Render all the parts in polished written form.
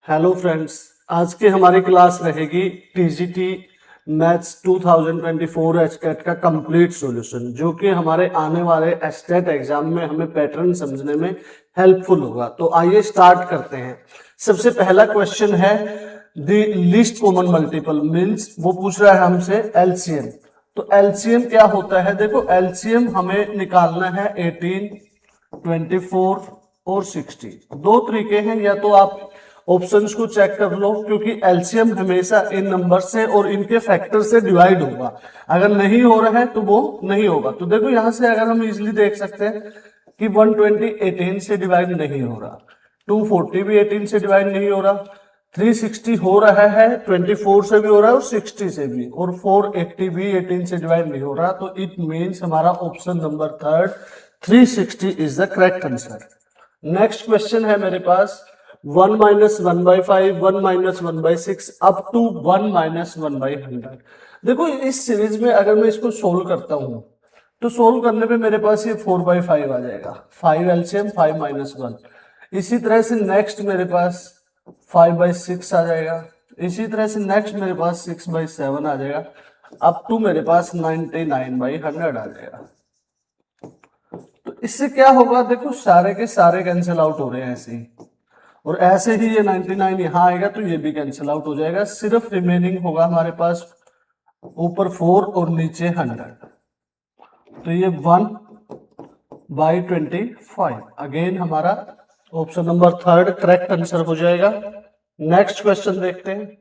Hello friends, आज की हमारी क्लास रहेगी टीजीटी मैथ्स 2024 एचटेट का कंप्लीट सॉल्यूशन, जो कि हमारे आने वाले एचटेट एग्जाम में हमें पैटर्न समझने में हेल्पफुल होगा। तो आइए स्टार्ट करते हैं। सबसे पहला क्वेश्चन है the least common multiple, means वो पूछ रहा है हमसे एलसीएम। तो एलसीएम क्या होता है? देखो, एलसीएम हमें निकालना है 18, 24 और 60। दो तरीके हैं, या तो आप ऑप्शंस को चेक कर लो, क्योंकि एलसीएम हमेशा इन नंबर से और इनके फैक्टर से डिवाइड होगा। अगर नहीं हो रहा है तो वो नहीं होगा। तो देखो, यहां से अगर हम इजीली देख सकते हैं कि 120 18 से डिवाइड नहीं हो रहा, 240 भी 18 से डिवाइड नहीं हो रहा, 360 हो रहा है, 24 से भी हो रहा है और 60 से भी, और 480 भी 18 से डिवाइड नहीं हो रहा। तो इट मीन्स हमारा option number third 360 is the correct answer. Next question है मेरे पास 1 minus 1/5, 1 minus 1/6 up to 1 minus 1/100। देखो, इस सीरीज में अगर मैं इसको सोल्व करता हूं तो सोल्व करने पे मेरे पास ये 4/5 आ जाएगा, 5 एलसीएम 5 माइनस 1। इसी तरह से नेक्स्ट मेरे पास 5/6 आ जाएगा। इसी तरह से नेक्स्ट मेरे पास 6/7 आ जाएगा, अप टू मेरे पास 99/100 आ जाएगा। तो इससे क्या होगा? देखो, सारे के सारे कैंसिल आउट हो रहे हैं ऐसे ही, और ऐसे ही ये 99 यहां आएगा तो ये भी कैंसिल आउट हो जाएगा। सिर्फ रिमेनिंग होगा हमारे पास ऊपर 4 और नीचे 100। तो ये 1/25 अगेन हमारा option number third correct answer हो जाएगा। नेक्स्ट क्वेश्चन देखते हैं।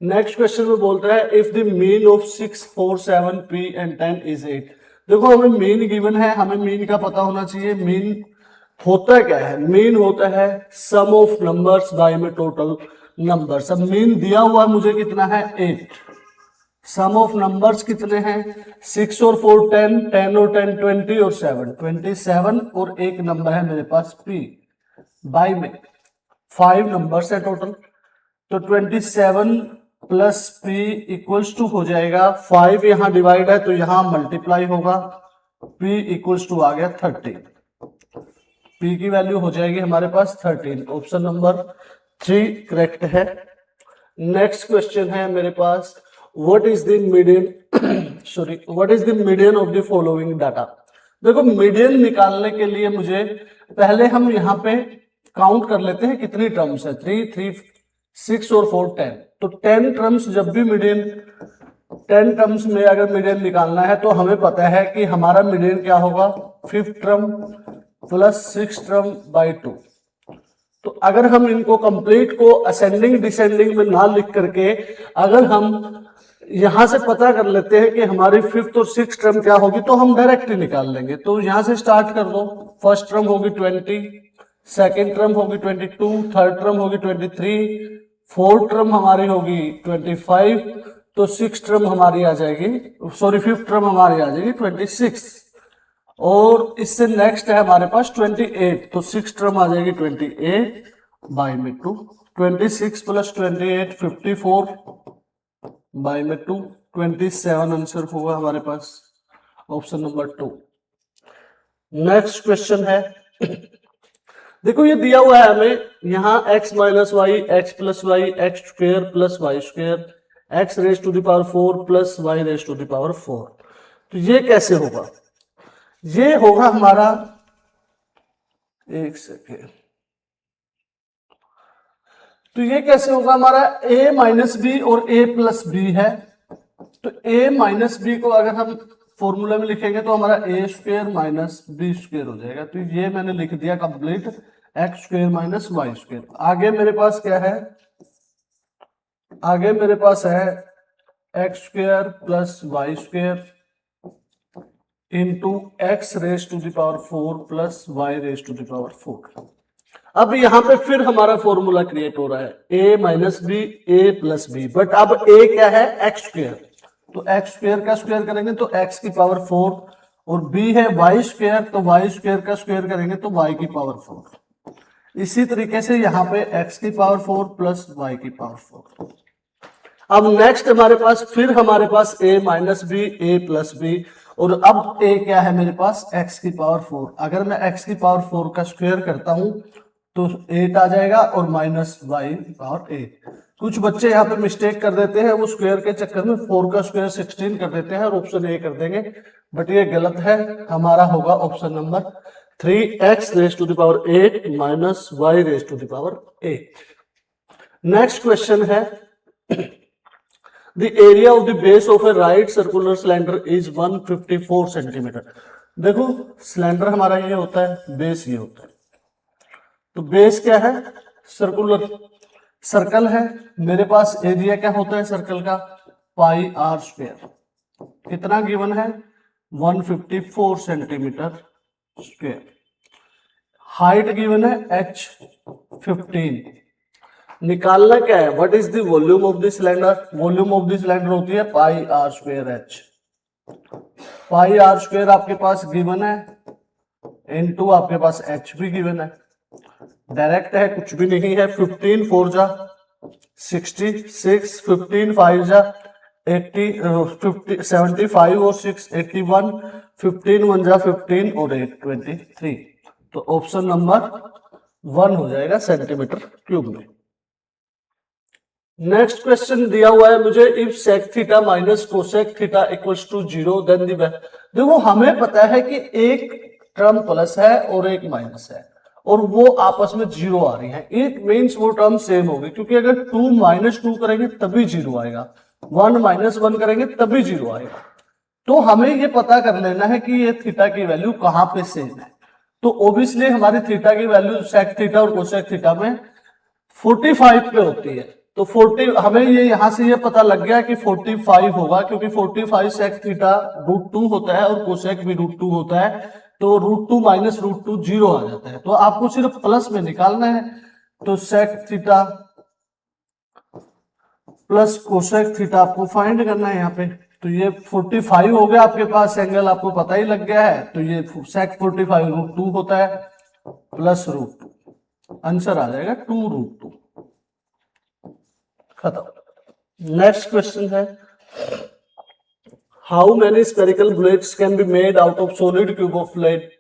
नेक्स्ट क्वेश्चन में बोलता है if the mean of 6, 4, 7, P and 10 is 8। देखो, हमें मीन गिवन है, हमें मीन का पता होना चाहिए। मीन होता क्या है? मीन होता है सम ऑफ नंबर्स बाय में टोटल नंबर्स। अब मीन दिया हुआ मुझे कितना है? 8। सम ऑफ नंबर्स कितने हैं? 6 और 4 10, 10 और 10 20 और 7 27, और एक नंबर है मेरे पास P। बाय में 5 नंबर्स है टोटल, तो 27 प्लस P इक्वल्स टू हो जाएगा 5। यहां डिवाइड है तो यहां मल्टीप्लाई होगा, P इक्वल्स टू आ गया 30। P की वैल्यू हो जाएगी हमारे पास 13। ऑप्शन नंबर 3 करेक्ट है। नेक्स्ट क्वेश्चन है मेरे पास what is the median what is the median of the following data. देखो, मीडियन निकालने के लिए मुझे पहले हम यहाँ पे काउंट कर लेते हैं कितनी टर्म्स है। 3, 3, 6 और 4 10। तो 10 टर्म्स, जब भी मीडियन 10 टर्म्स में अगर मीडियन निकालना है तो हमें पता है कि हमारा मीडियन क्या होगा? 5th term plus 6th term by 2। तो अगर हम इनको कंप्लीट को असेंडिंग डिसेंडिंग में ना लिख करके अगर हम यहां से पता कर लेते हैं कि हमारी 5th और 6th टर्म क्या होगी, तो हम डायरेक्ट ही निकाल लेंगे। तो यहां से स्टार्ट कर दो। फर्स्ट टर्म होगी 20, सेकेंड टर्म होगी 22, थर्ड टर्म होगी 23, फोर्थ टर्म हमारी होगी 25, तो 6th टर्म हमारी आ जाएगी, सॉरी 5th टर्म हमारी आ जाएगी 26, और इससे नेक्स्ट है हमारे पास 28, तो 6th टर्म आ जाएगी 28 बाई में 2। 26 प्लस 28 54 बाई में 2, 27 आंसर होगा हमारे पास ऑप्शन नंबर 2। नेक्स्ट क्वेश्चन है देखो, ये दिया हुआ है हमें यहाँ x minus y, x plus y, x square plus y square, x raise to the power 4 plus y raise to the power 4। तो ये कैसे होगा? ये होगा हमारा, एक सेकेंड, तो ये कैसे होगा हमारा? a माइनस बी और a प्लस बी है, तो a माइनस बी को अगर हम फॉर्मूला में लिखेंगे तो हमारा a square minus b square हो जाएगा। तो ये मैंने लिख दिया complete, x square minus y square. आगे मेरे पास क्या है? आगे मेरे पास है x square plus y square into x raise to the power 4 plus y raise to the power 4। अब यहां पे फिर हमारा फॉर्मूला क्रिएट हो रहा है a minus b, a plus b, but अब a क्या है? एक्स स्क्वेयर, तो एक्स स्क्वेयर का स्क्वेयर करेंगे तो एक्स की पावर 4, और b है वाई स्क्वेयर, तो वाई स्क्वेयर का स्क्वेयर करेंगे तो y की पावर 4। इसी तरीके से यहाँ पे x की पावर 4 प्लस y की पावर 4। अब नेक्स्ट हमारे पास फिर हमारे पास a minus b, a plus b, और अब a क्या है मेरे पास? x की पावर 4। अगर मैं x की पावर 4 का स्क्वेयर करता हूं तो 8 आ जाएगा और माइनस वाई और 8। कुछ बच्चे यहाँ पे मिस्टेक कर देते हैं, वो स्क्वायर के चक्कर में 4 का स्क्वायर 16 कर देते हैं और ऑप्शन ए कर देंगे, बट ये गलत है। हमारा होगा option number 3x raise to the power 8 minus Y raise to the power 8। Next question है the area of the base of a right circular cylinder is 154 centimetre. देखो सिलेंडर हमारा ये होता है, बेस ये होता है, तो बेस क्या है, सर्कुलर सर्कल है। मेरे पास एरिया क्या होता है सर्कल का, पाई आर स्क्वायर। कितना गिवन है, 154 सेंटीमीटर स्क्वायर। हाइट गिवन है h 15। निकालना क्या है, what is the volume of the cylinder. Volume of the cylinder होती है pi R square h। Pi R square आपके पास गिवन है, इनटू आपके पास h भी गिवन है। डायरेक्ट है, कुछ भी नहीं है। 15 4 जा 66, 15 5 जा 80, 50 75 और 6 81, 15 1 जा 15 और 8 23। तो ऑप्शन नंबर 1 हो जाएगा सेंटीमीटर क्यूब में। नेक्स्ट क्वेश्चन दिया हुआ है मुझे, if sec theta minus cosec theta equals to 0 then the. देखो हमें पता है कि एक टर्म प्लस है और एक माइनस है और वो आपस में 0 आ रही है, इट मीन्स वो टर्म सेम होगी, क्योंकि अगर 2 माइनस 2 करेंगे तभी 0 आएगा, 1 माइनस 1 करेंगे तभी 0 आएगा। तो हमें ये पता कर लेना है कि ये थीटा की वैल्यू कहां पे सेम है। तो ऑब्वियसली हमारी थीटा की वैल्यू सेक थीटा और कोसेक थीटा में 45 पे होती है। तो 40 हमें ये यहां से ये पता लग गया कि 45 होगा, क्योंकि 45 सेक थीटा √2 होता है और कोसेक भी √2 होता है, तो √2 माइनस √2 0 आ जाता है। तो आपको सिर्फ प्लस में निकालना है, तो sec theta plus cosec theta आपको फाइंड करना है यहाँ पे। तो ये 45 हो गया आपके पास, एंगल आपको पता ही लग गया है, तो ये सेक 45 √2 होता है प्लस √2, आंसर आ जाएगा 2√2। खत्म। नेक्स्ट क्वेश्चन है, how many spherical bullets can be made out of solid cube of lead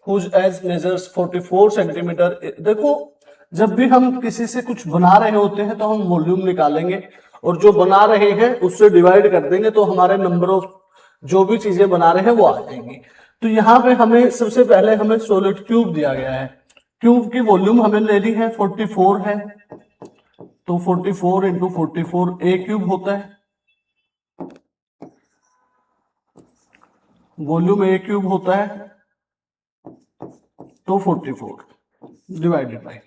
whose edge measures 44 centimetre. देखो जब भी हम किसी से कुछ बना रहे होते हैं तो हम वॉल्यूम निकालेंगे और जो बना रहे हैं उससे डिवाइड कर देंगे, तो हमारे नंबर ऑफ जो भी चीजें बना रहे हैं वो आ जाएंगी। तो यहाँ पे हमें सबसे पहले हमें सॉलिड क्यूब दिया गया है, क्यूब की वॉल्यूम हमें लेनी है 44 है, तो 44 इंटू 44 ए क्यूब होता है, वॉल्यूम ए क्यूब होता है, तो 44 डिवाइडेड बाई।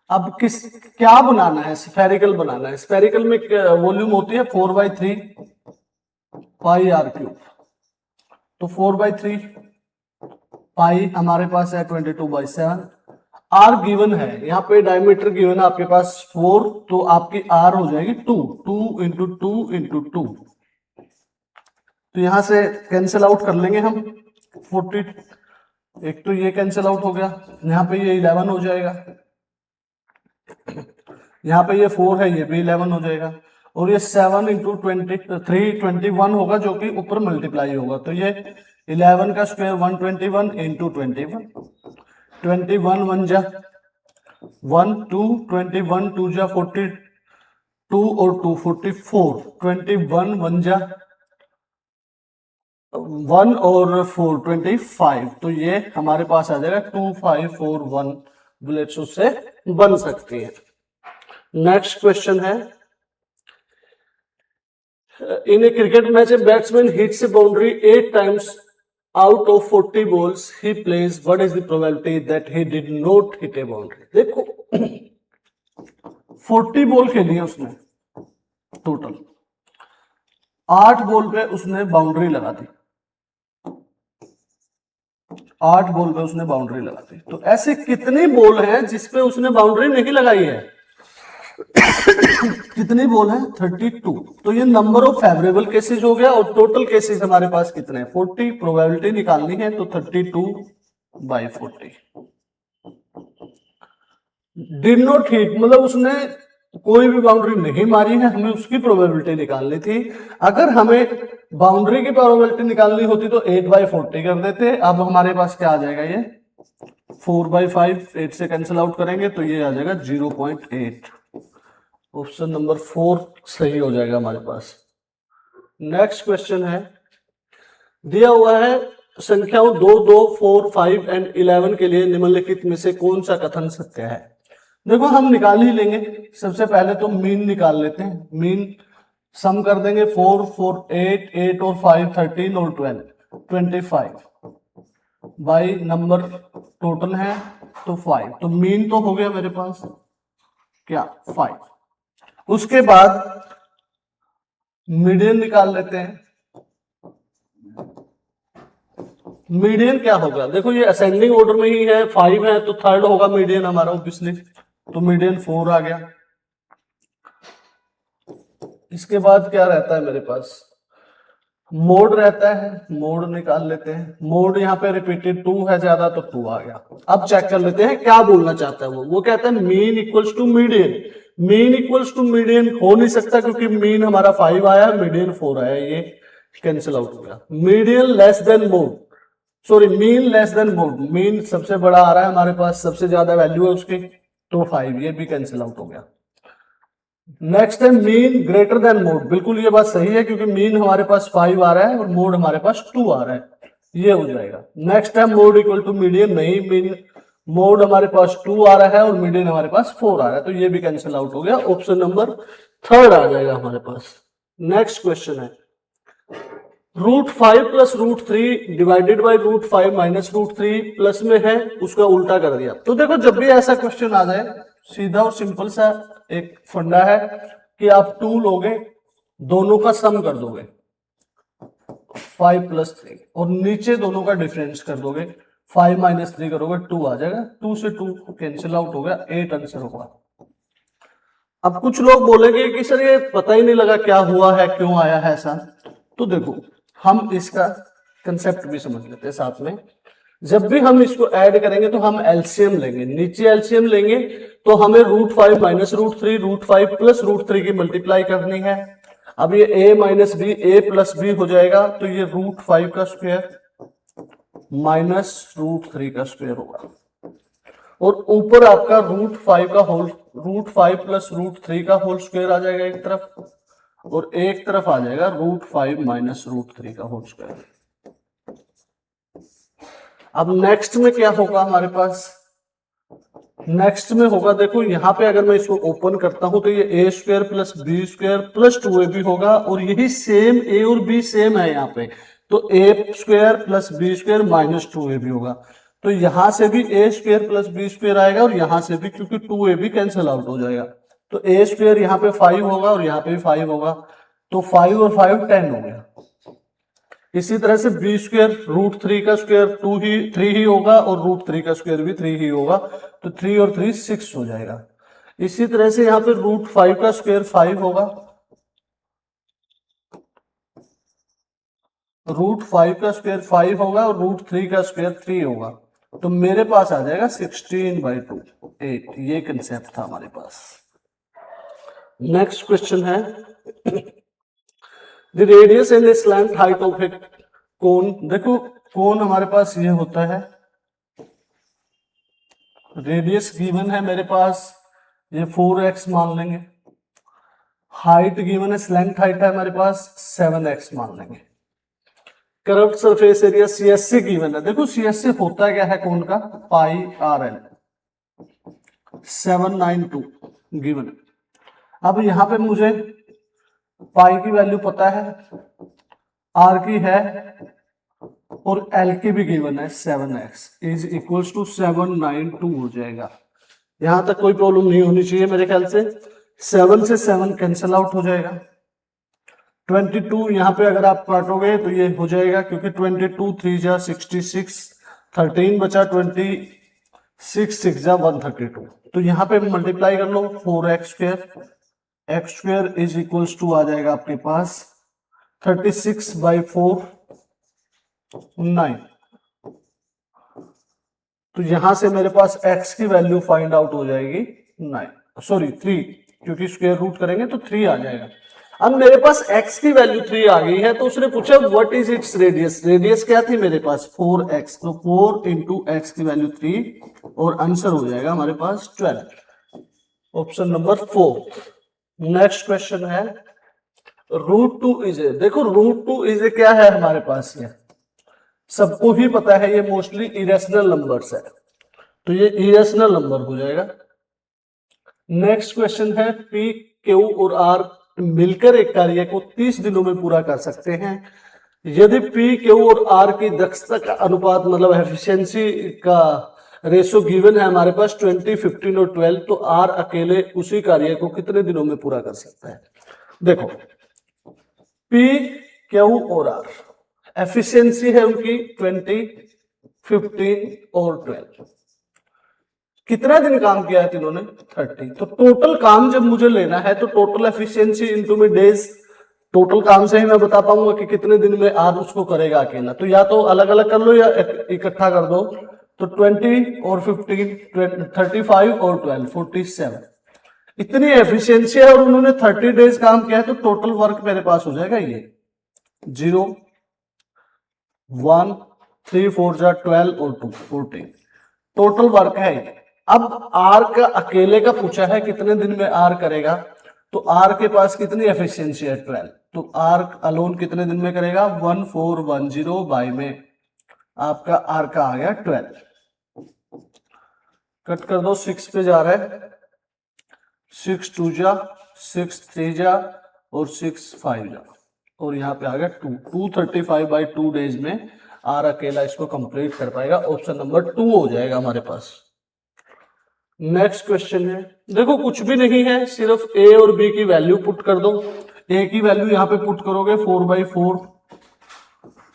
अब क्या बनाना है, स्फेरिकल बनाना है। स्फेरिकल में वॉल्यूम होती है 4/3 पाई आर क्यूब, तो 4/3 पाई हमारे पास है 22/7। आर गिवन है, यहाँ पे डायमीटर गिवन है आपके पास 4, तो आपकी आर हो जाएगी 2 इंटू 2 इंटू 2। तो यहां से कैंसिल आउट कर लेंगे हम 40, एक तो ये कैंसिल आउट हो गया, यहाँ पे ये 11 हो जाएगा, यहाँ पे ये 4 है, ये भी 11 हो जाएगा, और ये 7 इंटू 21 होगा, जो कि ऊपर मल्टीप्लाई होगा। तो ये 11 का स्क्वायर 121 इंटू 21, 21 1 जा 1 2, 21 2 जा 42 और 2 44, 21 1 जा 1 और 4 25, तो ये हमारे पास आ जाएगा 2541 बुलेट्स उससे बन सकती है। नेक्स्ट क्वेश्चन है, in a cricket match a batsman hits a boundary 8 times out of 40 balls he plays, what is the probability that he did not hit a boundary। देखो 40 बॉल खेली है उसने टोटल, 8 बॉल पे उसने boundary लगा दी, 8 ball पे उसने boundary लगा दी। तो ऐसे कितनी बॉल हैं जिसपे उसने बाउंड्री नहीं लगाई है? कितनी बॉल है? 32। तो ये नंबर ऑफ फेवरेबल केसेस हो गया, और टोटल केसेस हमारे पास कितने हैं? 40। प्रोबेबिलिटी निकालनी है तो 32/40। डिड नॉट हिट मतलब उसने कोई भी बाउंड्री नहीं मारी है, हमें उसकी प्रोबेबिलिटी निकालनी थी। अगर हमें बाउंड्री की प्रोबेबिलिटी निकालनी होती तो 8/40 कर देते। अब हमारे पास क्या आ जाएगा, ये 4/5 8 से कैंसिल आउट करेंगे तो ये आ जाएगा 0.8। ऑप्शन नंबर 4 सही हो जाएगा हमारे पास। नेक्स्ट क्वेश्चन है, दिया हुआ है संख्याओं 2, 2, 4, 5 एंड 11 के लिए निम्नलिखित में से कौन सा कथन सत्य है। देखो हम निकाल ही लेंगे, सबसे पहले तो मीन निकाल लेते हैं। मीन सम कर देंगे, 4, 4, 8, 8 और 5 13 और 12 25 बाई नंबर टोटल है तो 5, तो मीन तो हो गया मेरे पास क्या 5। उसके बाद मीडियन निकाल लेते हैं। मीडियन क्या होगा, देखो ये असेंडिंग ऑर्डर में ही है, 5 है तो थर्ड होगा मीडियन हमारा ऑब्वियसली, तो मीडियन 4 आ गया। इसके बाद क्या रहता है मेरे पास, मोड रहता है, मोड निकाल लेते हैं। मोड यहाँ पे रिपीटेड 2 है ज्यादा तो 2 आ गया। अब चेक कर लेते हैं क्या बोलना चाहता है वो कहता है mean equals to median. Mean equals to median हो नहीं सकता क्योंकि मीन हमारा 5 आया, मीडियन 4 आया, ये कैंसिल आउट हो गया। Median less than mode, sorry mean less than mode, mean सबसे बड़ा आ रहा है हमारे पास, सबसे ज्यादा वैल्यू है उसकी, तो 5, ये भी कैंसिल आउट हो गया। नेक्स्ट है मीन ग्रेटर देन मोड, बिल्कुल ये बात सही है क्योंकि मीन हमारे पास 5 आ रहा है और मोड हमारे पास 2 आ रहा है, ये हो जाएगा। नेक्स्ट है मोड इक्वल टू मीडियन, नहीं, मीन मोड हमारे पास 2 आ रहा है और मीडियन हमारे पास 4 आ रहा है, तो ये भी कैंसिल आउट हो गया। ऑप्शन नंबर 3 आ जाएगा हमारे पास। नेक्स्ट क्वेश्चन है, √5 plus √3 divided by √5 minus √3 plus में है, उसका उल्टा कर दिया। तो देखो जब भी ऐसा क्वेश्चन आ जाए, सीधा और सिंपल सा एक फंडा है कि आप 2 लोगे, दोनों का सम कर दोगे 5 प्लस 3 और नीचे दोनों का डिफरेंस कर दोगे, 5 माइनस 3 करोगे 2 आ जाएगा, 2 से 2 कैंसिल आउट हो गया, 8 आंसर होगा। अब कुछ लोग बोलेंगे कि सर ये पता ही नहीं लगा क्या हुआ है, क्यों आया है ऐसा। तो देखो हम इसका कंसेप्ट भी समझ लेते हैं साथ में। जब भी हम इसको ऐड करेंगे तो हम एलसीएम लेंगे, नीचे एलसीएम लेंगे तो हमें √5 माइनस √3 √5 प्लस √3 की मल्टीप्लाई करनी है। अब ये a minus b, a plus b हो जाएगा, तो ये √5 का स्क्वायर माइनस √3 का स्क्वायर होगा, और ऊपर आपका √5 का होल, √5 प्लस √3 का होल स्क्वायर आ जाएगा एक तरफ, और एक तरफ आ जाएगा √5 माइनस √3 का होल स्क्वायर। अब नेक्स्ट में क्या होगा हमारे पास, नेक्स्ट में होगा, देखो यहां पे अगर मैं इसको ओपन करता हूं तो ये a square plus B square plus 2ab होगा, और यही सेम a और b सेम है यहाँ पे, तो a square plus B square minus 2ab होगा। तो यहां से भी a square plus B square आएगा और यहां से भी, क्योंकि 2ab कैंसिल आउट हो जाएगा, तो a स्क्वायर यहाँ पे 5 होगा और यहाँ पे भी 5 होगा, तो 5 और 5 10 हो गया। इसी तरह से बी स्क्वायर √3 का स्क्वायर 3 ही होगा और √3 का स्क्वायर भी 3 ही होगा, तो 3 और 3 6 हो जाएगा। इसी तरह से यहाँ पे √5 का स्क्वायर 5 होगा, √5 का स्क्वायर 5 होगा और √3 का स्क्वायर 3 होगा, तो मेरे पास आ जाएगा 16/2 8। ये कंसेप्ट था हमारे पास। नेक्स्ट क्वेश्चन है, the radius and slant height of a cone. देखो कोन हमारे पास ये होता है, रेडियस गिवन है मेरे पास, ये 4x मान लेंगे, हाइट गिवन है, स्लैंट हाइट है हमारे पास 7x मान लेंगे। Curved surface area CSC given है, देखो CSC होता क्या है कोन का, पाई RL 792 गिवन है। अब यहां पे मुझे पाई की वैल्यू पता है, आर की है, और एल की भी गिवन है 7x इज इक्वल्स टू 792 हो जाएगा। यहां तक कोई प्रॉब्लम नहीं होनी चाहिए मेरे ख्याल से। 7 से 7 कैंसिल आउट हो जाएगा, 22 यहाँ पे अगर आप काटोगे तो ये हो जाएगा, क्योंकि 22 3 जा 66, 13 बचा 26 6 जा 132, तो यहाँ पे मल्टीप्लाई कर लो 4x square, x square is equals to आ जाएगा आपके पास 36/4 9। तो यहां से मेरे पास x की वैल्यू फाइंड आउट हो जाएगी 9, सॉरी 3, क्योंकि स्क्वायर रूट करेंगे तो 3 आ जाएगा। अब मेरे पास x की वैल्यू 3 आ गई है, तो उसने पूछा what is its radius. Radius क्या थी मेरे पास 4x, तो 4 इंटू एक्स की वैल्यू 3 और आंसर हो जाएगा हमारे पास 12, ऑप्शन नंबर 4। नेक्स्ट क्वेश्चन है रूट टू इज ए। देखो रूट टू इज ए क्या है हमारे पास, ये सबको ही पता है, ये मोस्टली इरेशनल नंबर्स है, तो ये इरेशनल नंबर हो जाएगा। नेक्स्ट क्वेश्चन है पी क्यू और आर मिलकर एक कार्य को 30 दिनों में पूरा कर सकते हैं। यदि पी क्यू और आर की दक्षता का अनुपात मतलब एफिशिएंसी का रेशो गिवन है हमारे पास 20, 15 और 12, तो आर अकेले उसी कार्य को कितने दिनों में पूरा कर सकता है। देखो पी क्यू और आर एफिशिएंसी है उनकी 20, 15 और 12। कितना दिन काम किया है तीनों ने 30। तो टोटल काम जब मुझे लेना है तो टोटल एफिशिएंसी इनटू में डेज, टोटल काम से ही मैं बता पाऊंगा कि कितने दिन में आर उसको करेगा अकेला। तो या तो अलग अलग कर लो या इकट्ठा कर दो। तो 20 और 15, 35 और 12, 47, इतनी एफिशिएंसी है और उन्होंने 30 डेज काम किया है, तो टोटल वर्क मेरे पास हो जाएगा ये 0, 1, 3, 4 जा 12 और 2, 14, टोटल वर्क है ये। अब आर का अकेले का पूछा है कितने दिन में आर करेगा, तो आर के पास कितनी एफिशिएंसी है 12, तो आर अलोन कितने दिन में करेगा 1410 बाई में आपका आर का आ गया 12। कट कर दो, 6 पे जा रहा है, 6 2 जा, 6 3 जा और 6 5 जा, और यहाँ पे आ गया 2, 235 बाई 2 डेज में आर अकेला इसको कंप्लीट कर पाएगा। ऑप्शन नंबर 2 हो जाएगा हमारे पास। नेक्स्ट क्वेश्चन है, देखो कुछ भी नहीं है, सिर्फ ए और बी की वैल्यू पुट कर दो। ए की वैल्यू यहाँ पे पुट करोगे 4/4,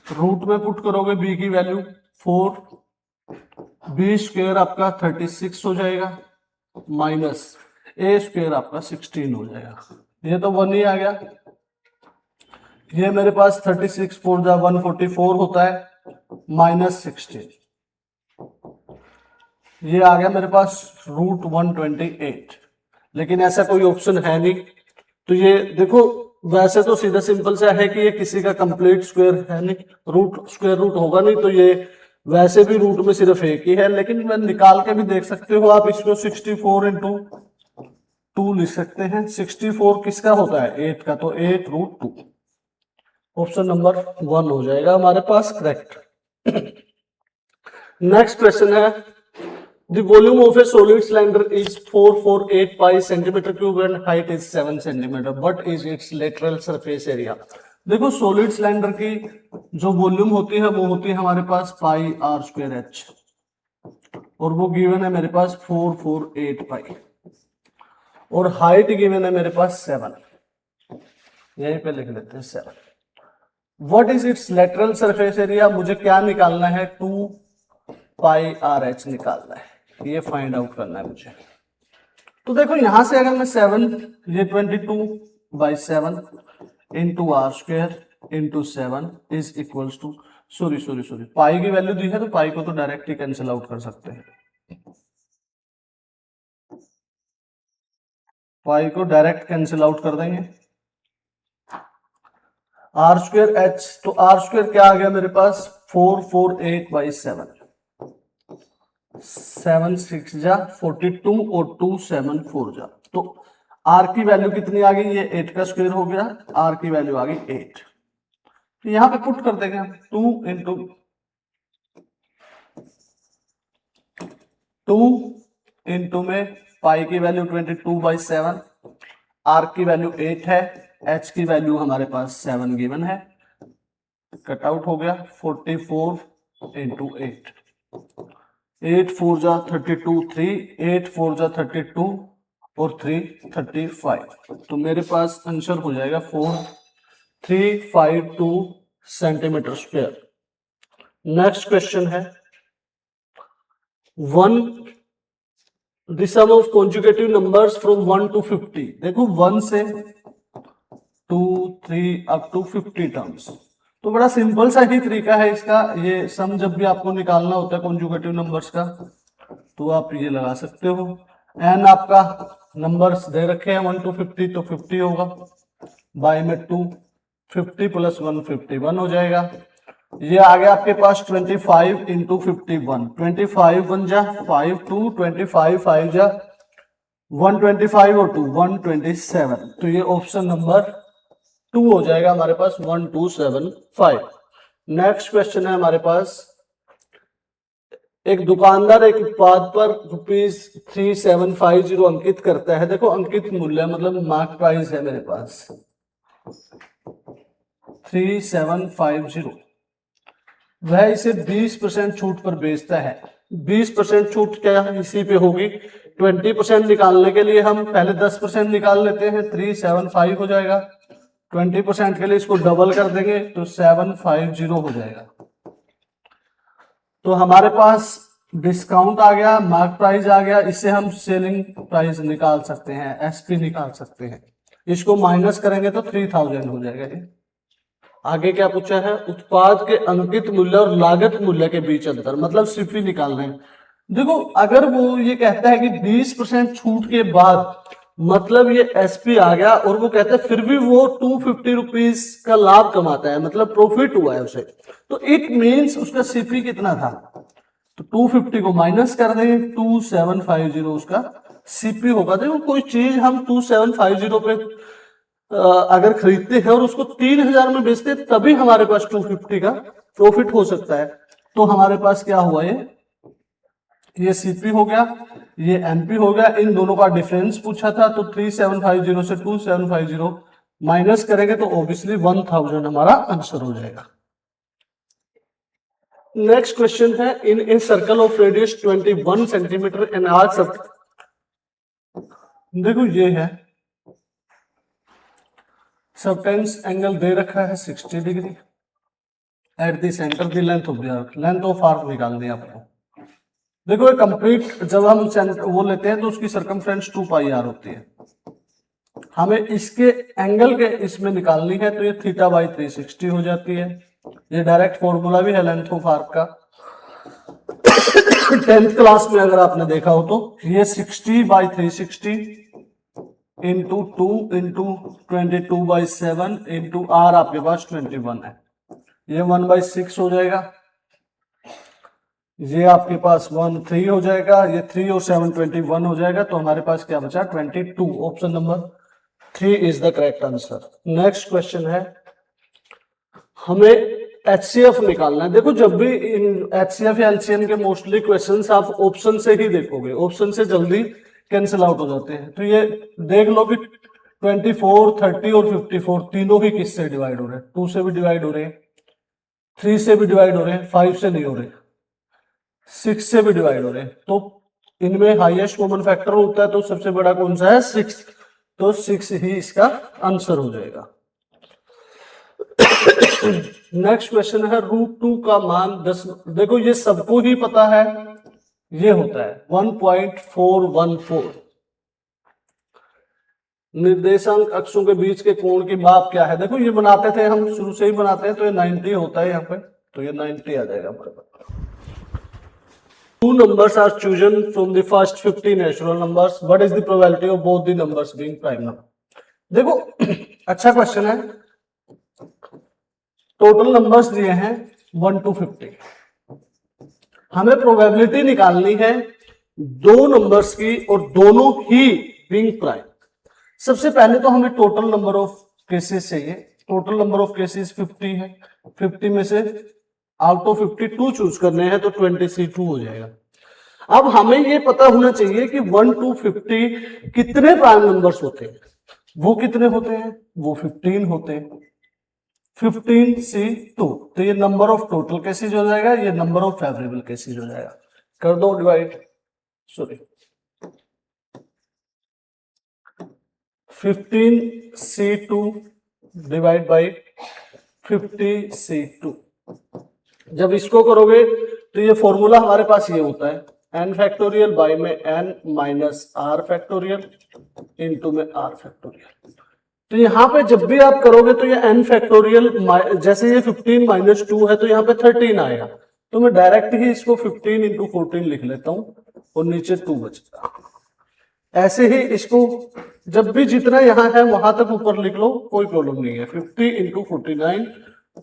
रूट में पुट करोगे बी की वैल्यू 4, बी स्क्वायर आपका 36 हो जाएगा, माइनस ए स्क्वायर आपका 16 हो जाएगा। ये तो 1 ही आ गया। ये मेरे पास 36 4 जा 144 होता है, माइनस 16, ये आ गया मेरे पास रूट 128। लेकिन ऐसा कोई ऑप्शन है नहीं, तो ये देखो वैसे तो सीधा सिंपल सा है कि ये किसी का कंप्लीट स्क्वायर है नहीं, रूट स्क्वायर रूट होगा नहीं, तो ये वैसे भी रूट में सिर्फ एक ही है। लेकिन मैं निकाल के भी देख सकते हो आप इसको, 64 इंटू 2 लिख सकते हैं। 64 किसका होता है 8 का, तो 8 रूट 2, ऑप्शन नंबर 1 हो जाएगा हमारे पास करेक्ट। नेक्स्ट क्वेश्चन है the volume of a solid cylinder is 448 pi centimeter cube and height is 7 centimeter. What is its lateral surface area? देखो सॉलिड सिलेंडर की जो वॉल्यूम होती है वो होती है हमारे पास पाई आर स्क्वायर एच, और वो गिवन है मेरे पास 448 पाई, और हाइट गिवन है मेरे पास 7, यहीं पे लिख लेते हैं 7। What is it's lateral surface area, मुझे क्या निकालना है 2 पाई आर एच निकालना है, ये फाइंड आउट करना है मुझे। तो देखो यहां से अगर मैं 7, ये 22/7 into r square into 7 is equals to, sorry pi की वैल्यू दी है तो पाई को तो डायरेक्ट ही कैंसिल आउट कर सकते हैं, पाई को डायरेक्ट कैंसिल आउट कर देंगे। आर स्क्वायर एच, तो आर स्क्वायर क्या आ गया मेरे पास 448/7, 7 6 जा 42 और 2 7 4 जा, तो आर की वैल्यू कितनी आ गई, ये 8 का स्क्वायर हो गया, आर की वैल्यू आ गई 8। तो यहां पे पुट कर देंगे 2 इंटू 2 इंटू में पाई की वैल्यू 22/7, आर की वैल्यू 8 है, एच की वैल्यू हमारे पास 7 गिवन है, कट आउट हो गया 44 इंटू 8, 8 4 जा 32, 3 8 4 जा 32 और 3 35, तो मेरे पास आंसर हो जाएगा 4352 सेंटीमीटर स्क्वायर। नेक्स्ट क्वेश्चन है 1 the sum of conjugative numbers from 1 to 50। देखो 1 से 2 3 अप टू 50 टर्म्स, तो बड़ा सिंपल सा ही तरीका है इसका। ये सम जब भी आपको निकालना होता है कॉन्जुगेटिव नंबर्स का, तो आप ये लगा सकते हो। एन आपका नंबर्स दे रखे हैं 1 to 50, तो 50 होगा, बाई में 2, 50 प्लस 1 51 हो जाएगा। ये आ गया आपके पास 25 इंटू 51, 25 1 जा 5 2, 25 5 जा 125 और 2 127, तो ये ऑप्शन नंबर 2 हो जाएगा हमारे पास 1275। नेक्स्ट क्वेश्चन है हमारे पास, एक दुकानदार एक उत्पाद पर ₹3750 अंकित करता है। देखो अंकित मूल्य मतलब मार्क प्राइस है मेरे पास 3750, वह इसे 20% छूट पर बेचता है। 20% छूट क्या इसी पे होगी, 20% निकालने के लिए हम पहले 10% निकाल लेते हैं, 375 हो जाएगा। 20% के लिए इसको डबल कर देंगे तो 750 हो जाएगा। तो हमारे पास डिस्काउंट आ गया, मार्क प्राइस आ गया, इससे हम सेलिंग प्राइस निकाल सकते हैं, एसपी निकाल सकते हैं। इसको माइनस करेंगे तो 3000 हो जाएगा। ये आगे क्या पूछा है, उत्पाद के अंकित मूल्य और लागत मूल्य के बीच अंतर, मतलब सीपी निकालना है। देखो अगर वो ये कहता है कि 20% छूट के बाद, मतलब ये एसपी आ गया और वो कहता है फिर भी वो 250 रुपीज का लाभ कमाता है, मतलब प्रॉफिट हुआ है उसे, तो इट मींस उसका सीपी कितना था, तो 250 को माइनस कर देंगे, 2750 उसका सीपी होगा। देखो कोई चीज हम 2750 पे अगर खरीदते हैं और उसको 3000 में बेचते हैं तभी हमारे पास 250 का प्रॉफिट हो सकता है। तो हमारे पास क्या हुआ, ये सीपी हो गया, ये एमपी हो गया, इन दोनों का डिफरेंस पूछा था, तो 3750 से 2750 माइनस करेंगे तो ऑब्वियसली 1000 हमारा आंसर हो जाएगा। नेक्स्ट क्वेश्चन है, in a circle of radius 21 centimetre and arc sub, देखो ये है सबटेंस एंगल दे रखा है 60 degree at the centre the length of the arc, length of arc निकालनी है आपको। देखो ये कंप्लीट जब हम वो लेते हैं तो उसकी सरकमफ्रेंस 2 पाई आर होती है, हमें इसके एंगल के इसमें निकालनी है, तो ये थीटा बाई 360 हो जाती है। ये डायरेक्ट फॉर्मूला भी है लेंथ ऑफ आर्क का, 10th क्लास में अगर आपने देखा हो तो। ये 60 by 360 into 2 into 22/7 into r आपके पास 21 है, ये 1/6 हो जाएगा। ये आपके पास 13 हो जाएगा, ये 3 और 7 21 हो जाएगा, तो हमारे पास क्या बचा 22। Option number 3 is the correct answer. Next question है, हमें HCF निकालना है। देखो जब भी इन HCF या LCM के मोस्टली क्वेश्चंस आप ऑप्शन से ही देखोगे, ऑप्शन से जल्दी कैंसिल आउट हो जाते हैं। तो ये देख लो कि 24, 30 और 54 तीनों ही किससे डिवाइड हो रहे हैं, 2 से भी डिवाइड हो रहे हैं, 3 से भी डिवाइड हो रहे हैं, 5 से नहीं हो रहे, 6 से भी डिवाइड हो रहे हैं। तो इनमें हाईएस्ट कॉमन फैक्टर होता है, तो सबसे बड़ा कौन सा है 6, तो 6 ही इसका आंसर हो जाएगा। नेक्स्ट क्वेश्चन है, √2 का मान 10, देखो ये सबको ही पता है, ये होता है 1.414। निर्देशांक अक्षों के बीच के कोण की माप क्या है, देखो ये बनाते थे हम, शुरू से ही बनाते हैं, तो ये 90 होता है यहाँ पे, तो ये 90 आ जाएगा हमारे पास। 2 numbers are chosen from the first 50 natural numbers. What is the probability of both the numbers being prime number? देखो अच्छा क्वेश्चन है, टोटल नंबर्स दिए हैं 1 to 50, हमें प्रोबेबिलिटी निकालनी है दो नंबर्स की और दोनों ही बीइंग प्राइम। सबसे पहले तो हमें टोटल नंबर ऑफ केसेस चाहिए, टोटल नंबर ऑफ केसेस 50 है, 50 में से आउट ऑफ 52 चूज करने हैं, तो 22 हो जाएगा। अब हमें ये पता होना चाहिए कि 1 to 50 कितने प्राइम नंबर्स होते हैं, वो कितने होते हैं, वो 15 होते हैं, 15C2, तो ये नंबर ऑफ टोटल केसेज हो जाएगा, ये नंबर ऑफ फेवरेबल केसेज हो जाएगा। कर दो divide, sorry 15C2 divide by 50C2। जब इसको करोगे तो ये फॉर्मूला हमारे पास ये होता है, n फैक्टोरियल बाई में n minus r factorial into में r फैक्टोरियल। तो यहाँ पे जब भी आप करोगे तो ये n फैक्टोरियल, जैसे ये 15 माइनस 2 है तो यहाँ पे 13 आएगा, तो मैं डायरेक्ट ही इसको 15 इंटू 14 लिख लेता हूँ और नीचे 2 बचेगा। ऐसे ही इसको जब भी जितना यहाँ है वहां तक ऊपर लिख लो, कोई प्रॉब्लम नहीं है। 50 इंटू 49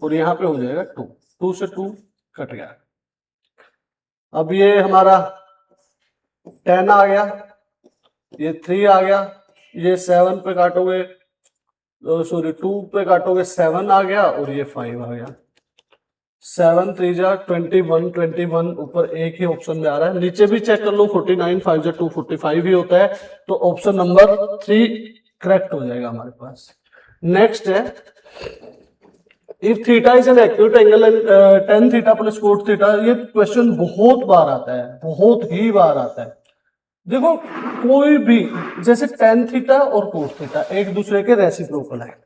और यहाँ पे हो जाएगा 2, 2 से 2 कट गया। अब ये हमारा 10 आ गया, ये 3 आ गया, ये 7 पे काटोगे, सॉरी 2 पे काटोगे 7 आ गया और ये 5 आ गया। 7 3 जा 21, 21 ऊपर एक ही ऑप्शन में आ रहा है, नीचे भी चेक कर लो 49, 5 जा 2 45 ही होता है, तो ऑप्शन नंबर 3 करेक्ट हो जाएगा हमारे पास। नेक्स्ट है if theta is an acute angle and tan theta plus cot theta. ये क्वेश्चन बहुत बार आता है, बहुत ही बार आता है। देखो कोई भी जैसे tan थीटा और cos थीटा एक दूसरे के रेसिप्रोकल है,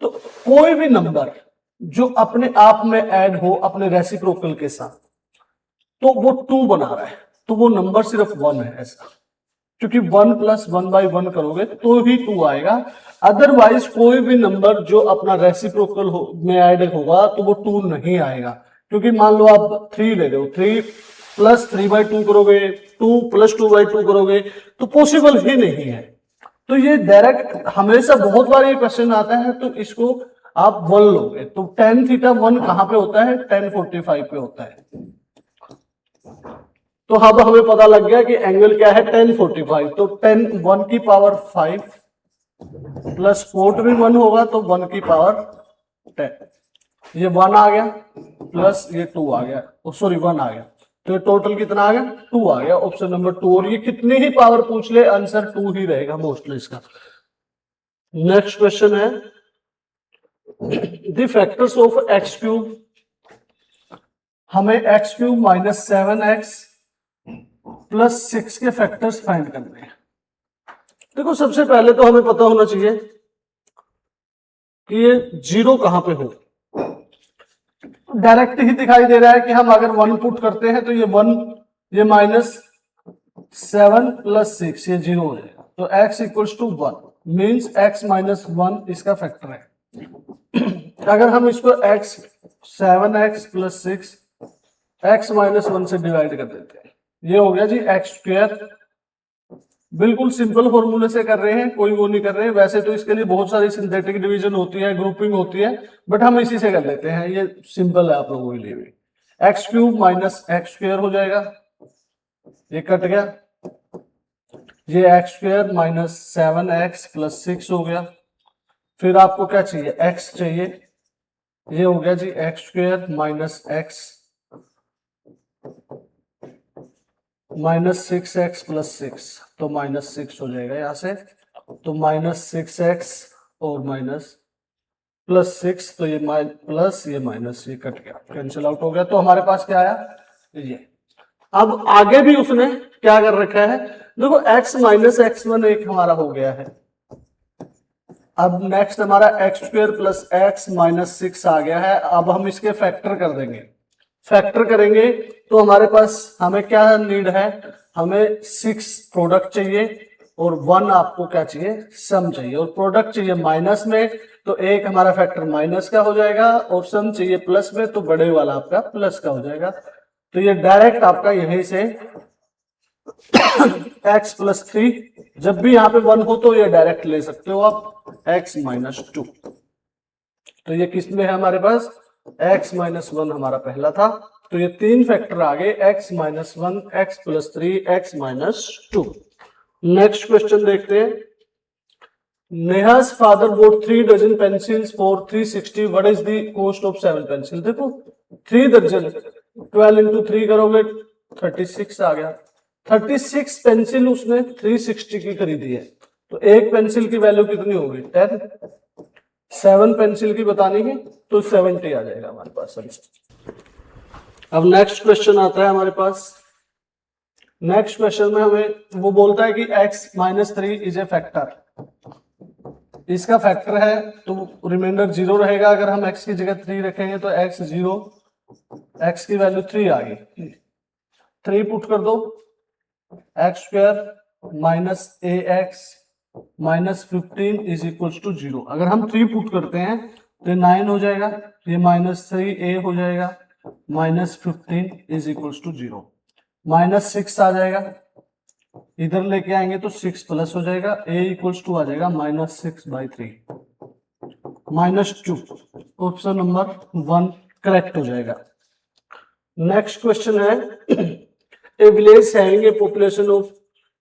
तो कोई भी नंबर जो अपने आप में ऐड हो अपने रेसिप्रोकल के साथ, तो वो 2 बना रहा है, तो वो नंबर सिर्फ 1 है ऐसा, क्योंकि 1 प्लस 1/1 करोगे तो ही 2 आएगा। अदरवाइज कोई भी नंबर जो अपना रेसिप्रोकल में ऐड होगा तो वो 2 नहीं आएगा, क्योंकि मान लो आप 3 ले रहे हो, 3 प्लस 3/2 करोगे, 2 प्लस 2/2 करोगे, तो पॉसिबल ही नहीं है। तो ये डायरेक्ट हमेशा बहुत बार ये क्वेश्चन आता है, तो इसको आप 1 लोगे, तो tan थीटा 1 कहां पे होता है, tan 45 पे होता है। तो अब हमें पता लग गया कि एंगल क्या है, tan 45, तो tan 1 की पावर 5 प्लस cot भी 1 होगा तो 1 की पावर 10, ये 1 आ गया प्लस ये 2 आ गया, सॉरी 1 आ गया, तो ये टोटल कितना आ गया, 2 आ गया, ऑप्शन नंबर 2। और ये कितनी ही पावर पूछ ले आंसर 2 ही रहेगा मोस्टली इसका। नेक्स्ट क्वेश्चन है the factors of X cube. हमें X cube minus 7x plus 6 के फैक्टर्स फाइंड करने हैं। देखो सबसे पहले तो हमें पता होना चाहिए कि ये 0 कहां पे हो। डायरेक्ट ही दिखाई दे रहा है कि हम अगर 1 पुट करते हैं तो ये 1, ये माइनस 7 प्लस 6 ये 0 हो जाएगा, तो x equals to 1 means x minus 1 इसका फैक्टर है। अगर हम इसको 7x प्लस 6 x माइनस 1 से डिवाइड कर देते हैं, ये हो गया जी एक्स स्क्वायर। बिल्कुल सिंपल फॉर्मूले से कर रहे हैं, कोई वो नहीं कर रहे हैं। वैसे तो इसके लिए बहुत सारी सिंथेटिक डिवीजन होती है, ग्रुपिंग होती है, बट हम इसी से कर लेते हैं, ये सिंपल है आप लोगों के लिए भी। X cube minus x square हो जाएगा, ये कट गया, ये x square minus 7x plus 6 हो गया। फिर आपको क्या चाहिए, x चाहिए, ये हो गया जी X square minus x minus 6x plus 6, तो माइनस 6 हो जाएगा यहां से, तो माइनस 6x और माइनस प्लस 6, तो ये प्लस ये माइनस ये कट गया, कैंसिल आउट हो गया। तो हमारे पास क्या आया, ये। अब आगे भी उसने क्या कर रखा है, देखो x माइनस x1 एक हमारा हो गया है। अब नेक्स्ट हमारा x square plus x minus 6 आ गया है। अब हम इसके फैक्टर कर देंगे, फैक्टर करेंगे तो हमारे पास हमें क्या नीड है, हमें 6 प्रोडक्ट चाहिए और 1 आपको क्या चाहिए, सम चाहिए, और प्रोडक्ट चाहिए माइनस में, तो एक हमारा फैक्टर माइनस का हो जाएगा, और सम चाहिए प्लस में, तो बड़े वाला आपका प्लस का हो जाएगा। तो ये डायरेक्ट आपका यहीं से x प्लस 3, जब भी यहाँ पे 1 हो तो ये डायरेक्ट ले सकते हो आप, x माइनस 2। तो ये किस में है हमारे पास, x माइनस 1 हमारा पहला था, तो ये 3 फैक्टर आ गए, x minus 1, x plus 3, x minus 2। Next question देखते हैं। नेहा's father bought 3 dozen pencils for 360, what is the cost of 7 pencil। देखो 3 दर्जन 12 इंटू 3 करोगे 36 आ गया, 36 पेंसिल उसने 360 की खरीदी है, तो एक पेंसिल की वैल्यू कितनी होगी, 10। 7 पेंसिल की बतानी है तो 70 आ जाएगा हमारे पास आंसर। अब नेक्स्ट क्वेश्चन आता है हमारे पास। नेक्स्ट क्वेश्चन में हमें वो बोलता है कि x minus 3 is a factor, इसका फैक्टर है तो रिमाइंडर 0 रहेगा। अगर हम x की जगह 3 रखेंगे तो x 0, x की वैल्यू 3 आ गई, 3 पुट कर दो, x square minus ax minus 15 is equal to 0। अगर हम 3 पुट करते हैं तो 9 हो जाएगा, ये माइनस 3a हो जाएगा, minus 15 is equal to 0, minus 6 आ जाएगा, इधर लेके आएंगे तो 6 प्लस हो जाएगा, a इक्वल्स टू आ जाएगा -6/3 -2। ऑप्शन नंबर 1 करेक्ट हो जाएगा। नेक्स्ट क्वेश्चन है ए village having a population of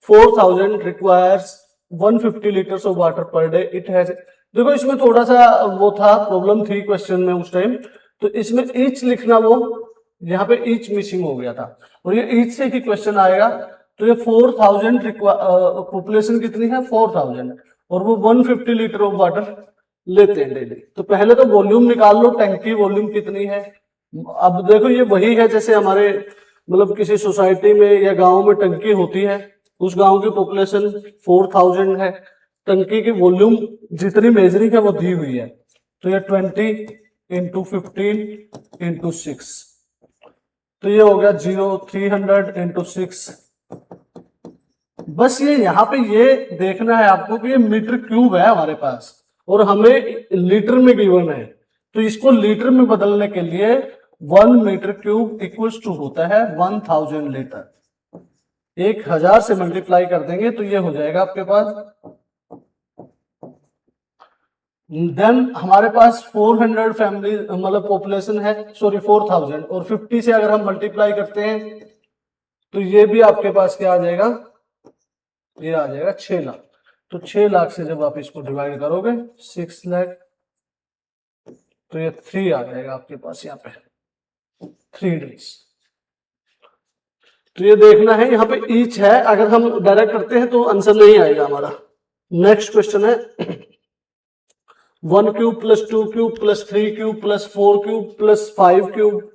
4000 requires 150 litres of water per day, it has. देखो इसमें थोड़ा सा वो था, प्रॉब्लम थी क्वेश्चन में उस टाइम, तो इसमें ईच लिखना, वो यहाँ पे ईच मिसिंग हो गया था, और ये ईच से ही क्वेश्चन आएगा। तो ये 4000 पॉपुलेशन कितनी है 4000, और वो 150 लीटर ऑफ वाटर लेते हैं डेली। तो पहले तो वॉल्यूम निकाल लो, टैंक की वॉल्यूम कितनी है। अब देखो ये वही है जैसे हमारे मतलब किसी सोसाइटी में या गांव में टंकी होती है, उस गांव की पॉपुलेशन 4000 है, टंकी की वॉल्यूम जितनी मेजरिंग है वो दी हुई है, तो ये 20 × 15 × 6, तो ये हो गया 300 × 6। बस ये यहाँ पे ये देखना है आपको कि ये मीटर क्यूब है हमारे पास और हमें लीटर में गिवन है, तो इसको लीटर में बदलने के लिए 1 मीटर क्यूब इक्वल्स टू होता है 1000 लीटर। 1000 से मल्टीप्लाई कर देंगे तो ये हो जाएगा आपके पास। देन हमारे पास 400 फैमिली मतलब पॉपुलेशन है, सॉरी 4000, और 50 से अगर हम मल्टीप्लाई करते हैं तो ये भी आपके पास क्या आ जाएगा, ये आ जाएगा 6 लाख। तो 6 लाख से जब आप इसको डिवाइड करोगे 6 लाख, तो ये 3 आ जाएगा आपके पास यहाँ पे 3 डेज। तो ये देखना है यहाँ पे ईच है, अगर हम डायरेक्ट करते हैं तो आंसर नहीं आएगा हमारा। नेक्स्ट क्वेश्चन है 1 cube plus 2 cube plus 3 cube plus 4 cube plus 5 cube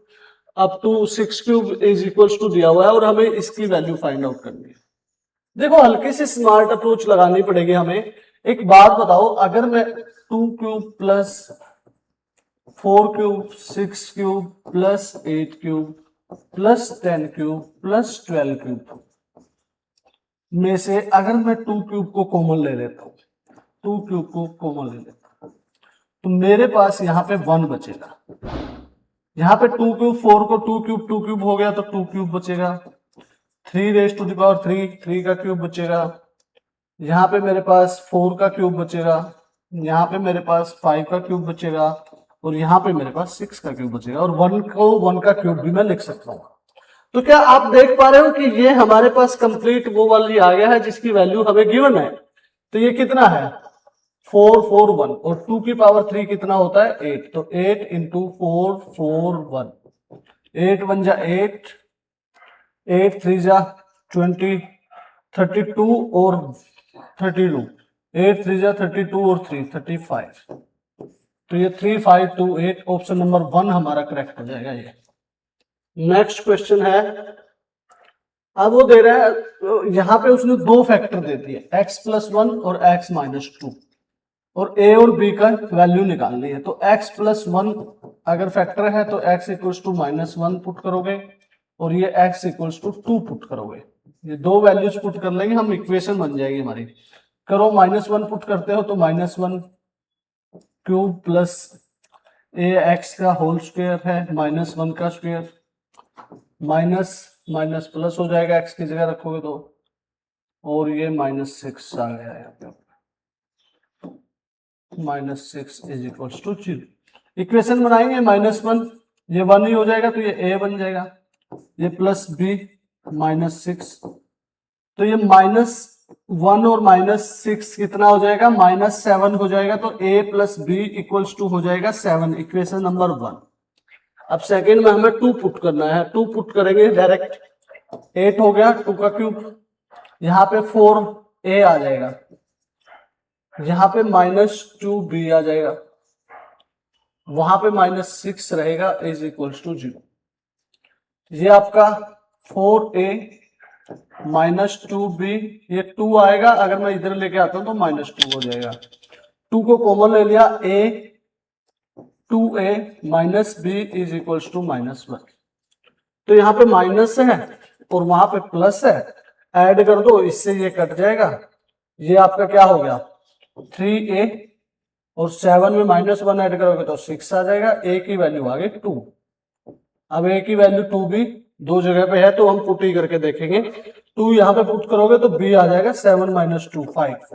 up to 6 cube is equals to दिया हुआ है और हमें इसकी वैल्यू फाइंड आउट करनी है। देखो हल्की सी स्मार्ट अप्रोच लगानी पड़ेगी हमें। एक बात बताओ, अगर मैं 2 cube plus 4 cube 6 cube plus 8 cube plus 10 cube plus 12 cube में से अगर मैं 2 क्यूब को कॉमन ले लेता हूं, 2 क्यूब को कॉमन ले लेता हूं, तो मेरे पास यहाँ पे 1 बचेगा। यहाँ पे 2 क्यूब 4 को 2 क्यूब हो गया तो 2 क्यूब बचेगा। 3 रेज़ टू द पावर 3 का क्यूब बचेगा। यहाँ पे मेरे पास 4 का क्यूब बचेगा। यहाँ पे मेरे पास 5 का क्यूब बचेगा और यहाँ पे मेरे पास 6 का क्यूब बचेगा, और 1 को 1 का क्यूब भी मैं लिख सकता हूँ। तो क्या आप देख पा रहे हो कि ये हमारे पास कंप्लीट वो वाली आ गया है जिसकी वैल्यू हमें गिवन है। तो ये कितना है 4 4 1, और 2 की पावर 3 कितना होता है 8, तो 8 × 4 4 1, 8 1 जा 8, 8 3 जा 20, 32 और 32, 8 3 जा 32 और 3 35, तो ये 3528 ऑप्शन नंबर 1 हमारा करेक्ट हो जाएगा ये। नेक्स्ट क्वेश्चन है, अब वो दे रहा है यहाँ पे उसने 2 फैक्टर दे दिए x + 1 और x - 2, और a और b का वैल्यू निकालनी है। तो x + 1 अगर फैक्टर है तो x = -1 पुट करोगे और ये x = 2 पुट करोगे। ये 2 वैल्यूज पुट कर लेंगे हम, इक्वेशन बन जाएगी हमारी। करो -1 पुट करते हो तो -1 क्यूब प्लस ax का होल स्क्वायर है -1 का स्क्वायर, माइनस माइनस प्लस हो जाएगा x की जगह रखोगे तो, और ये -6 आ गया यहाँ पे, -6 = 0। इक्वेशन बनाएंगे -1, ये 1 ही हो जाएगा तो ये a बन जाएगा, ये प्लस b -6, तो ये -1 और -6 कितना हो जाएगा -7 हो जाएगा, तो a + b = हो जाएगा 7, इक्वेशन नंबर 1। अब सेकंड में हमें 2 पुट करना है, 2 पुट करेंगे डायरेक्ट, 8 हो गया 2 का क्यूब, यहाँ पे 4a आ जाएगा, यहाँ पे -2b आ जाएगा, वहां पे -6 रहेगा = 0। ये आपका 4a -2b, ये 2 आएगा, अगर मैं इधर लेके आता हूं तो -2 हो जाएगा। 2 को कॉमन ले लिया, a 2a - b = -1, तो यहाँ पे माइनस है और वहां पे प्लस है, ऐड कर दो, इससे ये कट जाएगा। ये आपका क्या हो गया 3a, और 7 में -1 ऐड करोगे तो 6 आ जाएगा, a की वैल्यू आ गई 2। अब a की वैल्यू 2 भी दो जगह पे है तो हम पुट ही करके देखेंगे। 2 यहाँ पे पुट करोगे तो b आ जाएगा 7 माइनस 2 5।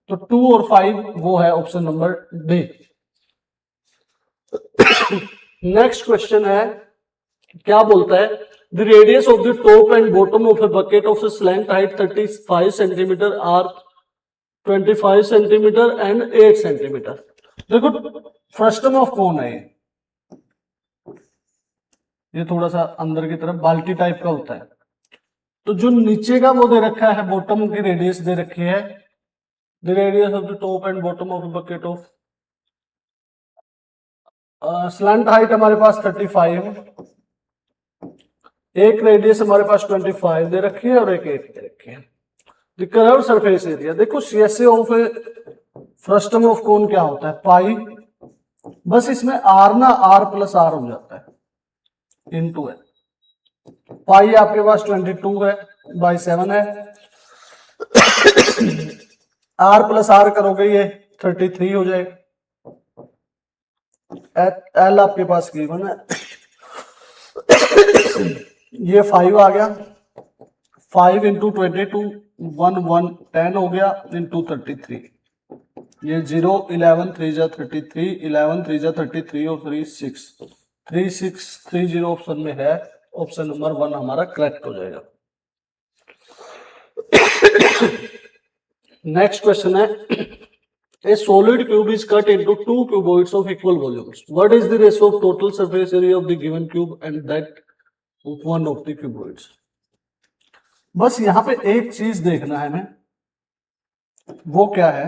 तो 2 और 5 वो है option number D. Next question है, क्या बोलता है, the radius of the top and bottom of a bucket of a slant height 35 centimetre are 25 centimetre and 8 centimetre. देखो फ्रस्टम ऑफ कौन है, ये थोड़ा सा अंदर की तरफ बाल्टी टाइप का होता है। तो जो नीचे का वो दे रखा है, बॉटम की रेडियस दे रखी है, the radius of the top and bottom of the bucket of slant height हमारे पास 35, एक रेडियस हमारे पास 25 दे रखी है और एक 8 दे रखी है। द कर्व सरफेस एरिया, देखो CSA of A frustum of cone क्या होता है, पाई, बस इसमें आर ना आर प्लस आर हो जाता है इनटू है। पाई आपके पास 22 है बाई 7 है, आर प्लस आर करोगे ये 33 हो जाएगा। एल आपके पास गिवन है, ये 5 आ गया, 5 इंटू 22 1 10 हो गया इंटू 33, ये 0 11 3 जा 33, 11 3 जा 33 और 3 6 3 6 3 0 ऑप्शन में है, ऑप्शन नंबर 1 हमारा करेक्ट हो जाएगा। नेक्स्ट क्वेश्चन है, a solid cube is cut into two cuboids of equal volumes. What is the ratio of total surface area of the given cube and that of one of the cuboids? बस यहां पे एक चीज देखना है हमें, वो क्या है,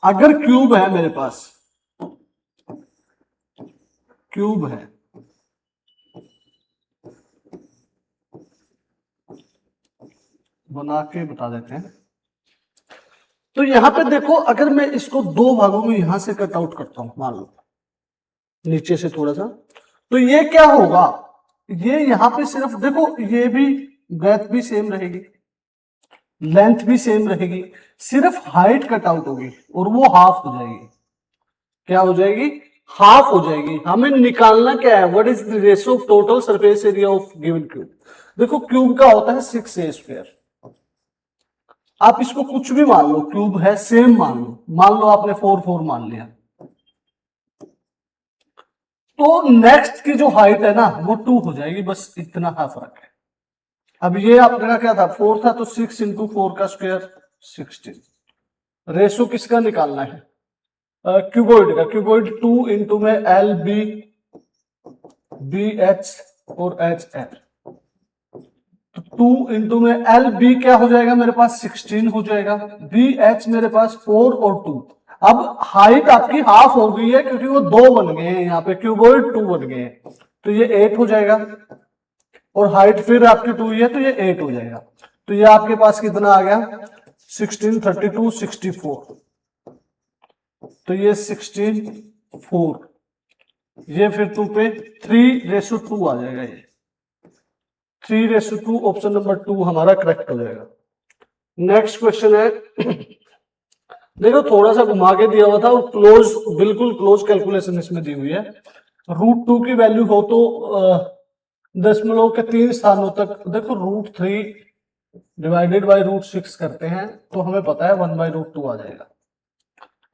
अगर क्यूब है मेरे पास, क्यूब है, बना के बता देते हैं। तो यहां पे देखो, अगर मैं इसको दो भागों में यहां से कट आउट करता हूं, मान लो नीचे से थोड़ा सा, तो ये क्या होगा, ये यहां पे सिर्फ देखो, ये भी ब्रेथ भी सेम रहेगी, लेंथ भी सेम रहेगी, सिर्फ हाइट कट आउट होगी और वो हाफ हो जाएगी। क्या हो जाएगी, हाफ हो जाएगी। हमें निकालना क्या है, what is the ratio of total surface area of given cube. देखो क्यूब का होता है 6a स्क्वायर, आप इसको कुछ भी मान लो, क्यूब है सेम मान लो आपने 4 4 मान लिया, तो नेक्स्ट की जो हाइट है ना वो 2 हो जाएगी, बस इतना सा फर्क है। अब ये आपका क्या था, 4 था, तो 6 इंटू 4 का स्क्वायर 16। रेशो किसका निकालना है, क्यूबॉइड का। क्यूबॉइड 2 इंटू में एल बी बी एच और एच एल, तो 2 इंटू में एल बी क्या हो जाएगा मेरे पास 16 हो जाएगा, बी एच मेरे पास 4 और 2। अब हाइट आपकी हाफ हो गई है क्योंकि वो 2 बन गए हैं, यहाँ पे क्यूबॉइड 2 बन गए हैं, तो ये 8 हो जाएगा, और हाइट फिर आपकी 2 ही है तो ये 8 हो जाएगा। तो ये आपके पास कितना आ गया, 16 32 64, तो ये 16 4, ये फिर 2 पे 3:2 आ जाएगा, ये 3:2, ऑप्शन नंबर 2 हमारा करेक्ट हो जाएगा। नेक्स्ट क्वेश्चन है, देखो थोड़ा सा घुमा के दिया हुआ था और क्लोज, बिल्कुल क्लोज कैलकुलेशन इसमें दी हुई है। √2 की वैल्यू हो तो दशमलव के 3 स्थानों तक, देखो √3 डिवाइडेड बाय √6 करते हैं तो हमें पता है 1/√2 आ जाएगा।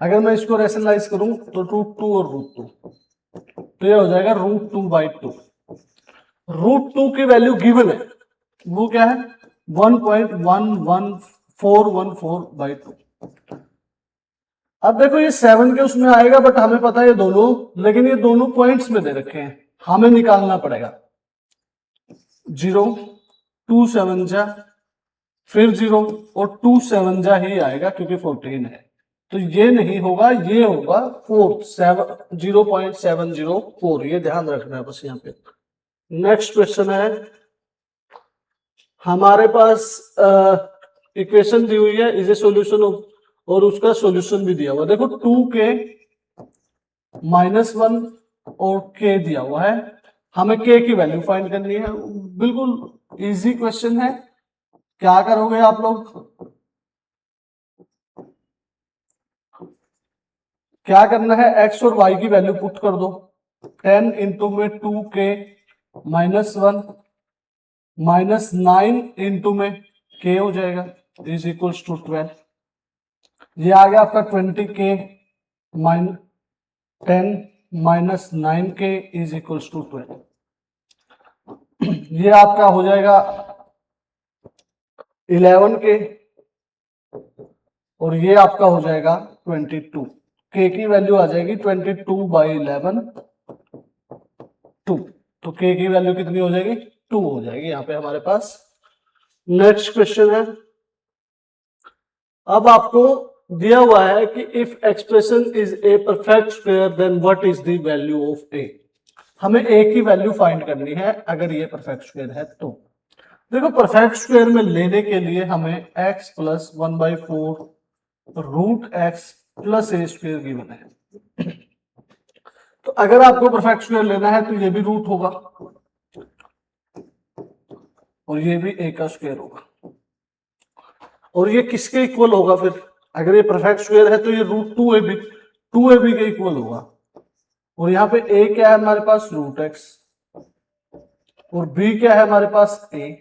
अगर मैं इसको रेशनलाइज करूं तो √2 और √2, तो ये हो जाएगा √2/2। √2 की वैल्यू गिवन है, वो क्या है 1.11414/2। अब देखो ये 7 के उसमें आएगा, बट हमें पता है ये दोनों, लेकिन ये दोनों पॉइंट्स में दे रखे हैं, हमें निकालना पड़ेगा। 0 2 7 जा, फिर 0 और 2 7 जा ही आएगा क्योंकि 14 है, तो ये नहीं होगा, ये होगा 0.704, ये ध्यान रखना है बस यहाँ पे। नेक्स्ट क्वेश्चन है, हमारे पास इक्वेशन दी हुई है, इज ए सॉल्यूशन ऑफ, और उसका सॉल्यूशन भी दिया हुआ, देखो 2k -1 और k दिया हुआ है, हमें k की वैल्यू फाइंड करनी है। बिल्कुल इजी क्वेश्चन है, क्या करोगे आप लोग, क्या करना है, x और y की वैल्यू पुट कर दो, 10 इंटू में 2k -1 -9 इंटू में k हो जाएगा इज इक्वल्स टू 12। ये आ गया आपका 20k -10 -9k is equals to 12। ये आपका हो जाएगा 11k और ये आपका हो जाएगा 22। k की वैल्यू आ जाएगी 22/11 2। तो k की वैल्यू कितनी हो जाएगी 2 हो जाएगी यहाँ पे हमारे पास। नेक्स्ट क्वेश्चन है, अब आपको दिया हुआ है कि if expression is a perfect square then what is the value of A. हमें a की वैल्यू फाइंड करनी है अगर ये परफेक्ट स्क्वायर है तो। देखो परफेक्ट स्क्वायर में लेने के लिए हमें x plus 1/4 root X plus A square given है। तो अगर आपको परफेक्ट स्क्वायर लेना है तो ये भी रूट होगा और ये भी a का स्क्वायर होगा और ये किसके इक्वल होगा फिर? अगर ये परफेक्ट स्क्वायर है तो ये रूट 2ab के इक्वल होगा और यहाँ पे a क्या है हमारे पास रूट एक्स और b क्या है हमारे पास a।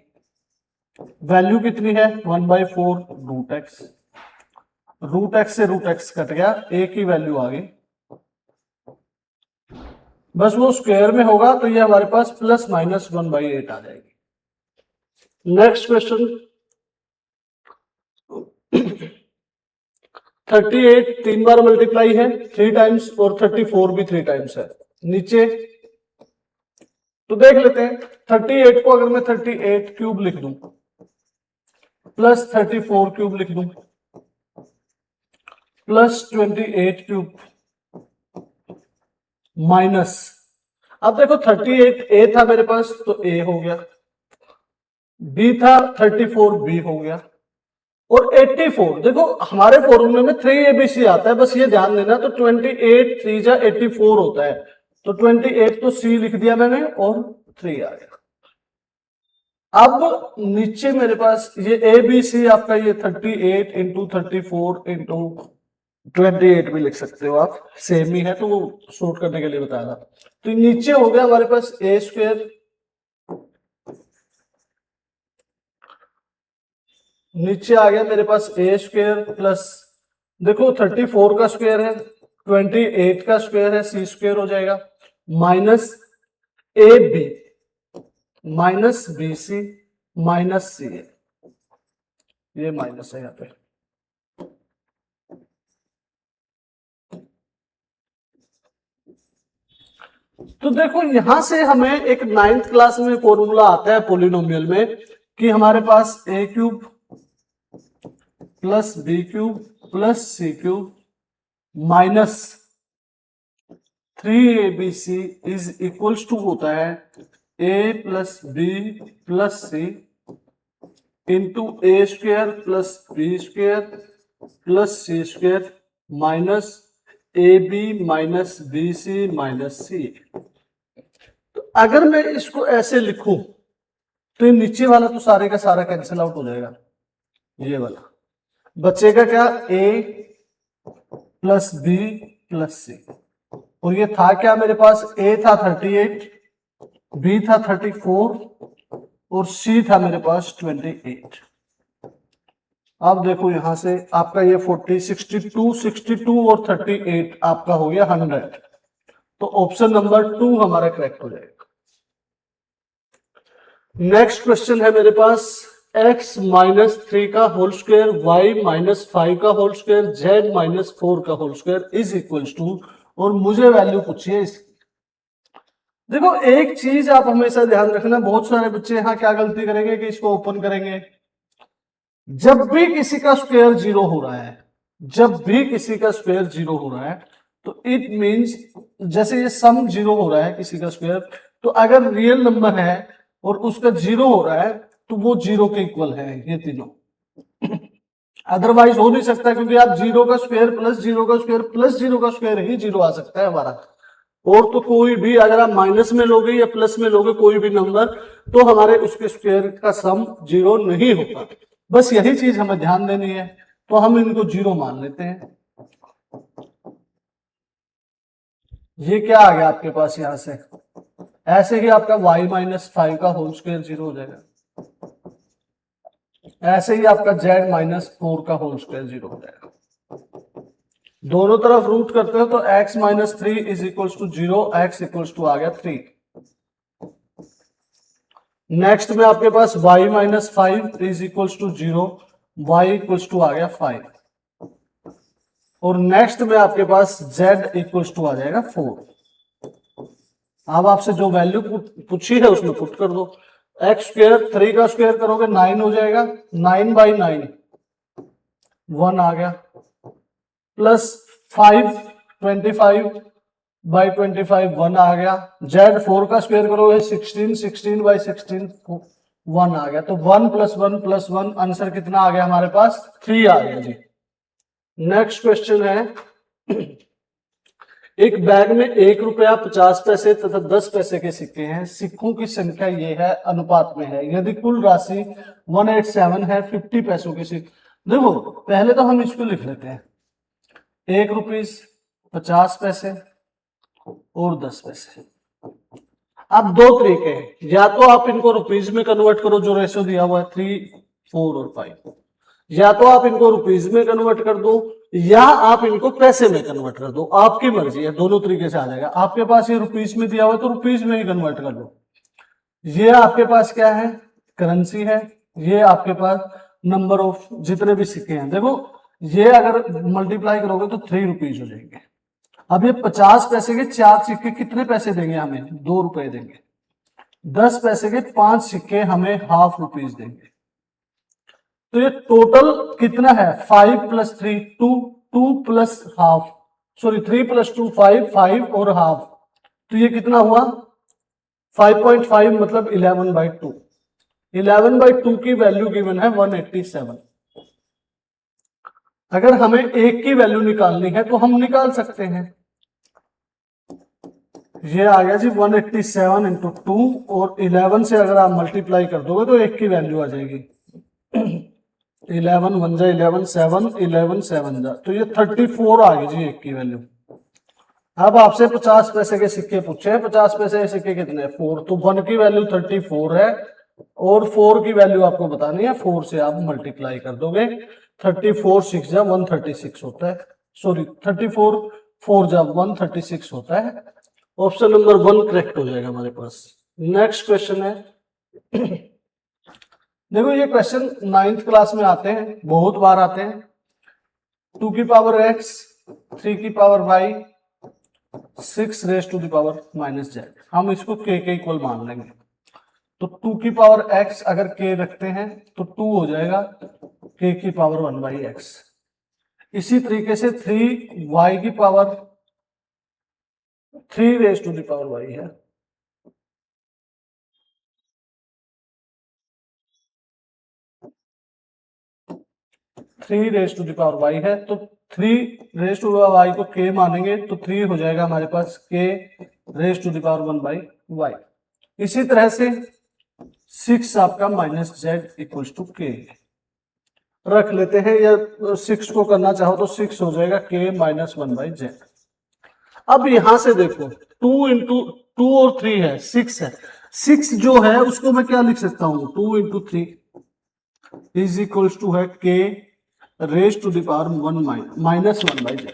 वैल्यू कितनी है 1/4 रूट एक्स से रूट एक्स कट गया, a की वैल्यू आ गई, बस वो स्क्वायर में होगा तो ये हमारे पास प्लस माइनस 1/8 आ जाएगी। नेक्स्ट क्वेश्चन 38 3 बार मल्टीप्लाई है 3 टाइम्स और 34 भी 3 टाइम्स है नीचे। तो देख लेते हैं 38 को अगर मैं 38 क्यूब लिख दूं प्लस 34 क्यूब लिख दूं प्लस 28 क्यूब माइनस, अब देखो 38 ए था मेरे पास तो ए हो गया, बी था 34 बी हो गया और 84 देखो हमारे फॉर्मूले में 3abc आता है, बस ये ध्यान देना। तो 28 3 जा 84 होता है तो 28 तो सी लिख दिया मैंने और 3 आ गया। अब नीचे मेरे पास ये abc आपका ये 38 इंटू 34 इंटू 28 भी लिख सकते हो आप, सेम ही है तो वो शॉर्ट करने के लिए बताया था। तो नीचे हो गया हमारे पास ए स्क्वायर, नीचे आ गया मेरे पास ए स्क्वायर प्लस देखो 34 का स्क्वायर है 28 का स्क्वायर है सी स्क्वायर हो जाएगा minus A B minus B C minus C A, ये माइनस है यहाँ पे। तो देखो यहां से हमें एक 9th क्लास में फॉर्मूला आता है पॉलिनोमियल में कि हमारे पास A cube plus B cube plus C cube minus 3abc is equals to होता है A plus B plus C into A square plus B square plus C square minus A B minus B C minus C. तो अगर मैं इसको ऐसे लिखूं तो ये नीचे वाला तो सारे का सारा कैंसिल आउट हो जाएगा, ये वाला बचेगा क्या a प्लस बी प्लस सी और ये था क्या मेरे पास a था 38 b था 34 और c था मेरे पास 28। अब देखो यहां से आपका ये 40 62 और 38 आपका हो गया 100। तो ऑप्शन नंबर 2 हमारा करेक्ट हो जाएगा। नेक्स्ट क्वेश्चन है मेरे पास x माइनस 3 का होल स्क्वायर y माइनस 5 का होल स्क्वायर z माइनस 4 का whole square is equals to, और मुझे वैल्यू पूछी है इसकी। देखो एक चीज आप हमेशा ध्यान रखना, बहुत सारे बच्चे यहां क्या गलती करेंगे कि इसको ओपन करेंगे, जब भी किसी का स्क्वायर जीरो हो रहा है, जब भी किसी का स्क्वायर जीरो हो रहा है तो इट मींस जैसे ये सम जीरो हो रहा है किसी का स्क्वायर, तो अगर रियल नंबर है और उसका जीरो हो रहा है तो वो जीरो के इक्वल है ये तीनों, अदरवाइज हो नहीं सकता क्योंकि आप जीरो का स्क्वायर प्लस जीरो का स्क्वायर प्लस जीरो का स्क्वायर ही जीरो आ सकता है हमारा। और तो कोई भी अगर आप माइनस में लोगे या प्लस में लोगे कोई भी नंबर तो हमारे उसके स्क्वायर का सम जीरो नहीं होता। बस यही चीज हमें ध्यान देनी है, तो हम इनको जीरो मान लेते हैं। ये क्या आ गया आपके पास यहां से ऐसे ही आपका y माइनस 5 का होल स्क्वायर 0 हो जाएगा, ऐसे ही आपका z माइनस 4 का होल स्क्वायर 0 हो जाएगा। दोनों तरफ रूट करते हो तो x minus 3 is equals to 0, x equals to आ गया 3। नेक्स्ट में आपके पास y minus 5 is equals to 0, y equals to आ गया 5। और नेक्स्ट में आपके पास z इक्वल्स टू आ जाएगा 4। अब आपसे जो वैल्यू पूछी है उसमें पुट कर दो। एक्स स्क्वायर 3 का स्क्वायर करोगे 9 हो जाएगा, 9 बाई 9 1 आ गया, प्लस 5 25 बाई 25 1 आ गया, z 4 का स्क्वायर करोगे 16 16 बाई 16 1 आ गया। तो 1 प्लस 1 आंसर कितना आ गया हमारे पास? 3 आ गया जी। नेक्स्ट क्वेश्चन है, एक बैग में 1 रुपया 50 पैसे तथा 10 पैसे के सिक्के हैं। सिक्कों की संख्या ये है, अनुपात में है। यदि कुल राशि 187 है, 50 पैसों के सिक्के। देखो पहले तो हम इसको लिख लेते हैं, 1 रुपीस 50 पैसे और 10 पैसे। अब दो तरीके हैं, या तो आप इनको रुपीज में कन्वर्ट करो, जो रेशो दिया हुआ है 3 4 और 5, या तो आप इनको रुपीज में कन्वर्ट कर दो, या आप इनको पैसे में कन्वर्ट कर दो, आपकी मर्जी है, दोनों तरीके से आ जाएगा। आपके पास ये रुपीज में दिया हुआ है तो रुपीज में ही कन्वर्ट कर लो। ये आपके पास क्या है? करेंसी है। ये आपके पास नंबर ऑफ जितने भी सिक्के हैं। देखो ये अगर मल्टीप्लाई करोगे तो 3 रुपीज हो जाएंगे। अब ये 50 पैसे के 4 सिक्के कितने पैसे देंगे हमें? 2 रुपए देंगे। 10 पैसे के 5 सिक्के हमें ½ रुपीज देंगे। तो ये टोटल कितना है? 5 plus 3 2, 2 plus half, sorry 3 plus 2 5, 5 और हाफ। तो ये कितना हुआ? 5.5 मतलब 11/2। 11/2 की वैल्यू गिवन है 187। अगर हमें एक की वैल्यू निकालनी है तो हम निकाल सकते हैं। ये आ गया जी 187 इंटू 2, और 11 से अगर आप मल्टीप्लाई कर दोगे तो एक की वैल्यू आ जाएगी 11 1 जा 11 7 11 7 जा, तो ये 34 आ गई जी एक की वैल्यू। अब आपसे 50 पैसे के सिक्के पूछे हैं, 50 पैसे के सिक्के कितने? 4, तो 1 की वैल्यू 34 है और 4 की वैल्यू आपको बतानी है। 4 से आप मल्टीप्लाई कर दोगे, 34 6 जा 136 होता है, सॉरी 34 4 जा 136 होता है। ऑप्शन नंबर 1 करेक्ट हो जाएगा हमारे पास। नेक्स्ट क्वेश्चन है, देखो ये क्वेश्चन 9th क्लास में आते हैं, बहुत बार आते हैं। 2 की पावर x 3 की power y 6 raise to the power minus z, हम इसको k के इक्वल मान लेंगे। तो 2 की पावर x अगर k रखते हैं तो 2 हो जाएगा k की पावर 1/x। इसी तरीके से 3y की power 3 raise to the power y है, 3 raise to the power y है। तो 3 रेज टू y को k मानेंगे तो 3 हो जाएगा हमारे पास k raise to the power 1/y। इसी तरह से 6 आपका minus z equals to k रख लेते हैं, या 6 को करना चाहो तो 6 हो जाएगा k माइनस 1/z। अब यहां से देखो 2 इंटू 2 और 3 है, 6 है। 6 जो है उसको मैं क्या लिख सकता हूं? 2 इंटू 3 इज इक्वल्स टू है k raise to the power 1 minus 1/z।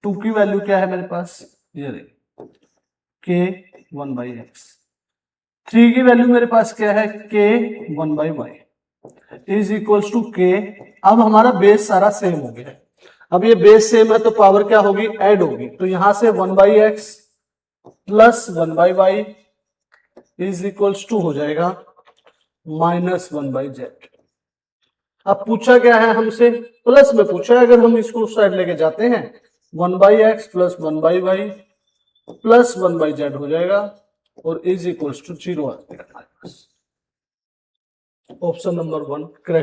2 की वैल्यू क्या है मेरे पास? ये रही k 1/x। 3 की वैल्यू मेरे पास क्या है? k 1/y is equals to k। अब हमारा बेस सारा सेम हो गया है। अब ये बेस सेम है तो पावर क्या होगी? ऐड होगी। तो यहां से 1/x plus 1/y is equals to हो जाएगा माइनस 1/z। अब पूछा क्या है हमसे? प्लस में पूछा है। अगर हम इसको उस साइड लेके जाते हैं 1/x plus 1/y plus 1/z हो जाएगा और इज इक्वल्स टू 0 आ जाएगा हमारे पास। Option number 1 correct.